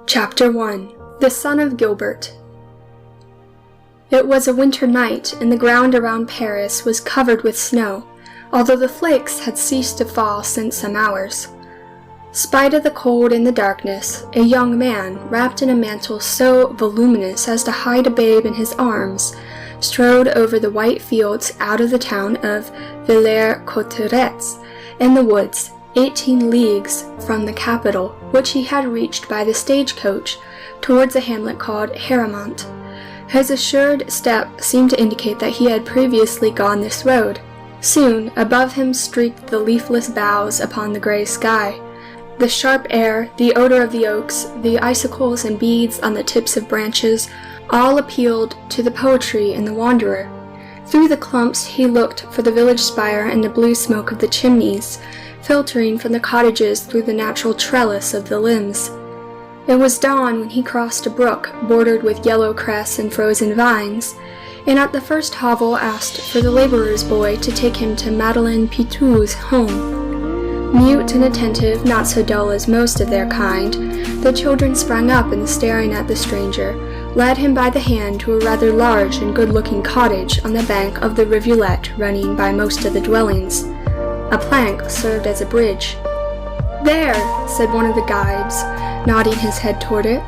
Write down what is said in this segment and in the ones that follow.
Chapter 1. The Son of Gilbert. It was a winter night, and the ground around Paris was covered with snow, although the flakes had ceased to fall since some hours. Spite of the cold and the darkness, a young man, wrapped in a mantle so voluminous as to hide a babe in his arms, strode over the white fields out of the town of Villers-Cotterets in the woods, 18 leagues from the capital, which he had reached by the stagecoach, towards a hamlet called Haramont. His assured step seemed to indicate that he had previously gone this road. Soon, above him streaked the leafless boughs upon the grey sky. The sharp air, the odor of the oaks, the icicles and beads on the tips of branches, all appealed to the poetry in the wanderer. Through the clumps he looked for the village spire and the blue smoke of the chimneys, filtering from the cottages through the natural trellis of the limbs. It was dawn when he crossed a brook bordered with yellow cress and frozen vines, and at the first hovel asked for the laborer's boy to take him to Madeleine Pitou's home. Mute and attentive, not so dull as most of their kind, the children sprang up and, staring at the stranger, led him by the hand to a rather large and good-looking cottage on the bank of the rivulet running by most of the dwellings. A plank served as a bridge. "There," said one of the guides, nodding his head toward it.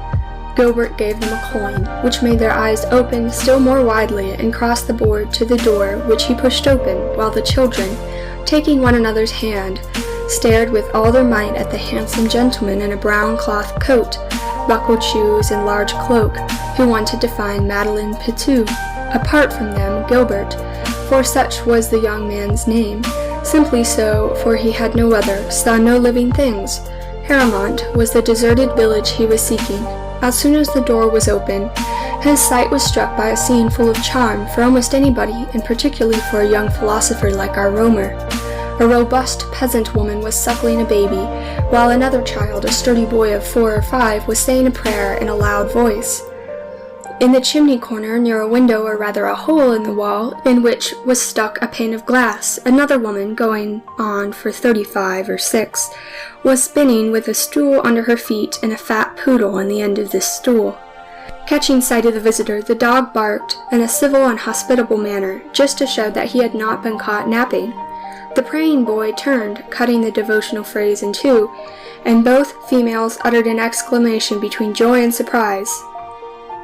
Gilbert gave them a coin, which made their eyes open still more widely and crossed the board to the door, which he pushed open, while the children, taking one another's hand, stared with all their might at the handsome gentleman in a brown cloth coat, buckled shoes, and large cloak, who wanted to find Madeleine Pitou. Apart from them, Gilbert, for such was the young man's name, simply so, for he had no other, saw no living things. Haramont was the deserted village he was seeking. As soon as the door was open, his sight was struck by a scene full of charm for almost anybody, and particularly for a young philosopher like our roamer. A robust peasant woman was suckling a baby, while another child, a sturdy boy of 4 or 5, was saying a prayer in a loud voice. In the chimney corner, near a window, or rather a hole in the wall, in which was stuck a pane of glass, another woman, going on for 35 or 6, was spinning with a stool under her feet and a fat poodle on the end of this stool. Catching sight of the visitor, the dog barked in a civil and hospitable manner, just to show that he had not been caught napping. The praying boy turned, cutting the devotional phrase in two, and both females uttered an exclamation between joy and surprise.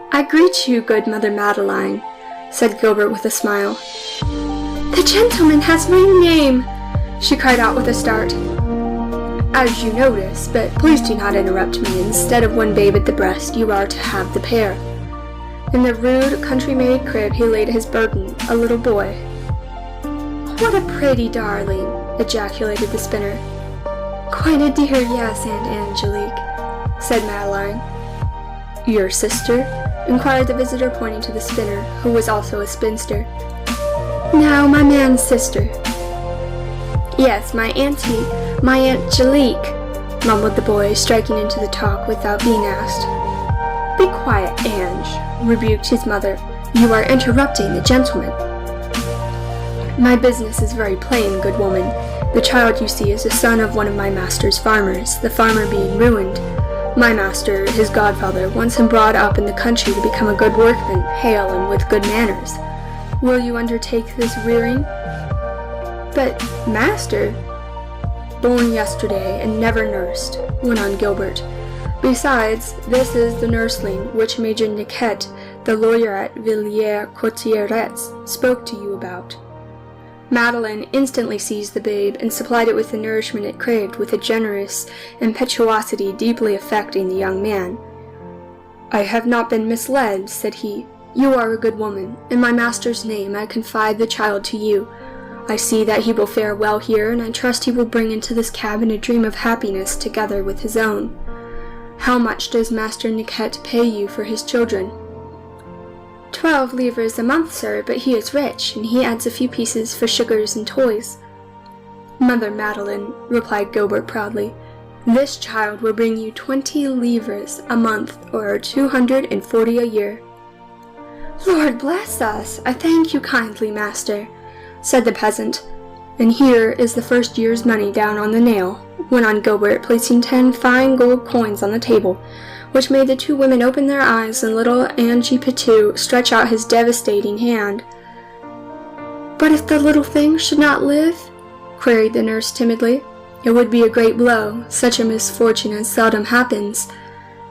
"I greet you, good Mother Madeleine," said Gilbert with a smile. "The gentleman has my name," she cried out with a start. "As you notice, but please do not interrupt me. Instead of one babe at the breast, you are to have the pair." In the rude, country-made crib he laid his burden, a little boy. "What a pretty darling!" ejaculated the spinner. "Quite a dear, yes, Aunt Angelique," said Madeline. "Your sister?" inquired the visitor, pointing to the spinner, who was also a spinster. "No, my man's sister." "Yes, my auntie, my Aunt Angelique," mumbled the boy, striking into the talk without being asked. "Be quiet, Ange," rebuked his mother. "You are interrupting the gentleman." "My business is very plain, good woman. The child you see is the son of one of my master's farmers, the farmer being ruined. My master, his godfather, wants him brought up in the country to become a good workman, hale and with good manners. Will you undertake this rearing?" "But, master—" "Born yesterday and never nursed," went on Gilbert. "Besides, this is the nursling which Major Niquet, the lawyer at Villers-Cotterets, spoke to you about." Madeleine instantly seized the babe and supplied it with the nourishment it craved with a generous impetuosity deeply affecting the young man. "I have not been misled," said he. "You are a good woman. In my master's name I confide the child to you. I see that he will fare well here, and I trust he will bring into this cabin a dream of happiness together with his own. How much does Master Niquet pay you for his children?" 12 livres a month, sir, but he is rich, and he adds a few pieces for sugars and toys." "Mother Madeleine," replied Gilbert proudly, "this child will bring you 20 livres a month, or 240 a year." "Lord bless us! I thank you kindly, master," said the peasant. "And here is the first year's money down on the nail," went on Gilbert, placing 10 fine gold coins on the table, which made the two women open their eyes and little Angie Pitou stretch out his devastating hand. "But if the little thing should not live?" queried the nurse timidly. "It would be a great blow. Such a misfortune as seldom happens,"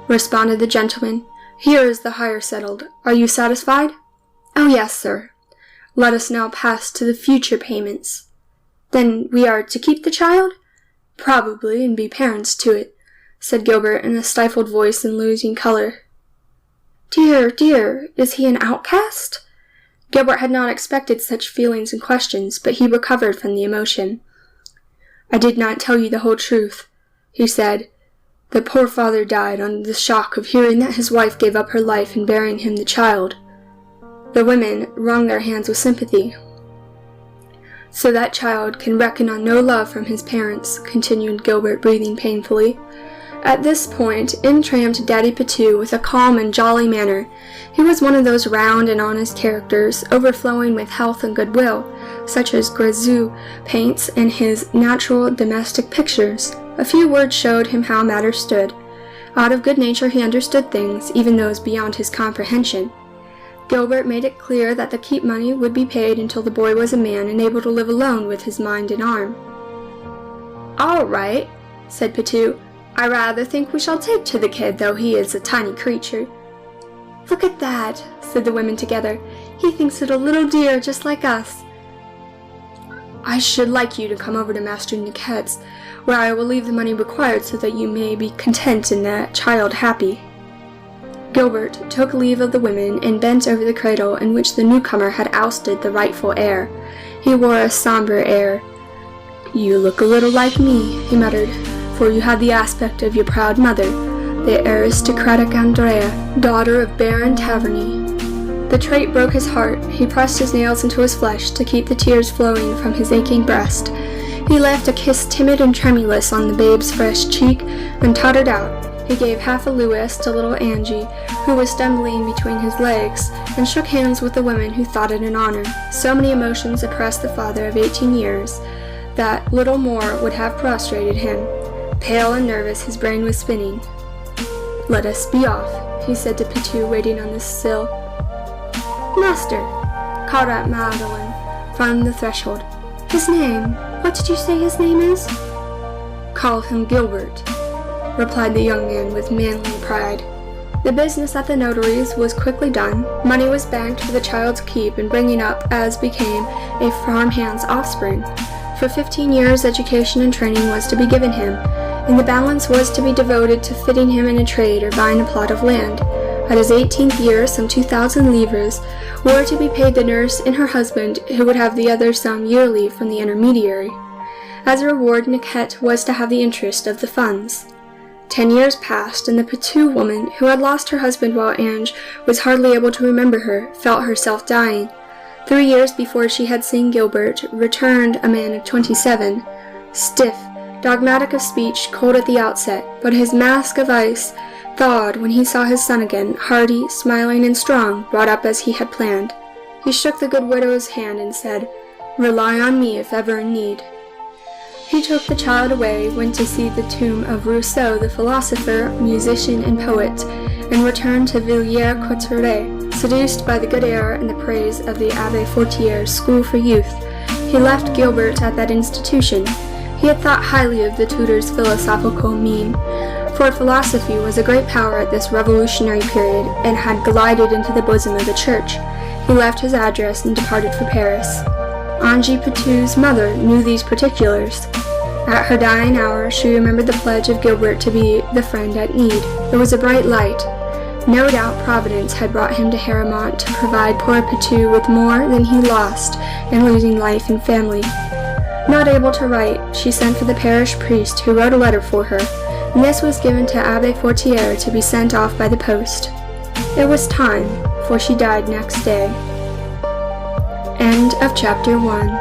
responded the gentleman. "Here is the hire settled. Are you satisfied?" "Oh, yes, sir." "Let us now pass to the future payments." "Then we are to keep the child?" "Probably, and be parents to it," said Gilbert in a stifled voice and losing color. "Dear, dear, is he an outcast?" Gilbert had not expected such feelings and questions, but he recovered from the emotion. "I did not tell you the whole truth," he said. "The poor father died under the shock of hearing that his wife gave up her life in bearing him the child." The women wrung their hands with sympathy. "So that child can reckon on no love from his parents," continued Gilbert, breathing painfully. At this point, in tramped Daddy Pitou with a calm and jolly manner. He was one of those round and honest characters, overflowing with health and goodwill, such as Grézu paints in his natural domestic pictures. A few words showed him how matters stood. Out of good nature he understood things, even those beyond his comprehension. Gilbert made it clear that the keep money would be paid until the boy was a man and able to live alone with his mind and arm. "All right," said Pitou. "I rather think we shall take to the kid, though he is a tiny creature." "Look at that," said the women together. "He thinks it a little dear, just like us." "I should like you to come over to Master Niquette's, where I will leave the money required so that you may be content and the child happy." Gilbert took leave of the women and bent over the cradle in which the newcomer had ousted the rightful heir. He wore a somber air. "You look a little like me," he muttered, "for you have the aspect of your proud mother, the aristocratic Andrea, daughter of Baron Taverny." The trait broke his heart. He pressed his nails into his flesh to keep the tears flowing from his aching breast. He left a kiss timid and tremulous on the babe's fresh cheek, and tottered out. He gave half a louis to little Angie, who was stumbling between his legs, and shook hands with the women who thought it an honor. So many emotions oppressed the father of 18 years that little more would have prostrated him. Pale and nervous, his brain was spinning. "Let us be off," he said to Pitou, waiting on the sill. "Master," called out Magdalene from the threshold. "His name, what did you say his name is?" "Call him Gilbert," replied the young man with manly pride. The business at the notary's was quickly done. Money was banked for the child's keep and bringing up as became a farmhand's offspring. For 15 years education and training was to be given him, and the balance was to be devoted to fitting him in a trade or buying a plot of land. At his 18th year, some 2,000 livres were to be paid the nurse and her husband, who would have the other sum yearly from the intermediary. As a reward, Niquette was to have the interest of the funds. 10 years passed, and the Pitou woman, who had lost her husband while Ange was hardly able to remember her, felt herself dying. 3 years before she had seen Gilbert, returned a man of 27, stiff, dogmatic of speech, cold at the outset, but his mask of ice thawed when he saw his son again, hearty, smiling, and strong, brought up as he had planned. He shook the good widow's hand and said, "Rely on me if ever in need." He took the child away, went to see the tomb of Rousseau, the philosopher, musician, and poet, and returned to Villers-Cotterêts. Seduced by the good air and the praise of the Abbé Fortier's school for youth, he left Gilbert at that institution. He had thought highly of the tutor's philosophical mien, for philosophy was a great power at this revolutionary period, and had glided into the bosom of the church. He left his address and departed for Paris. Angie Pitou's mother knew these particulars. At her dying hour, she remembered the pledge of Gilbert to be the friend at need. It was a bright light. No doubt Providence had brought him to Haramont to provide poor Pitou with more than he lost in losing life and family. Not able to write, she sent for the parish priest, who wrote a letter for her, and this was given to Abbé Fortier to be sent off by the post. It was time, for she died next day. End of chapter 1.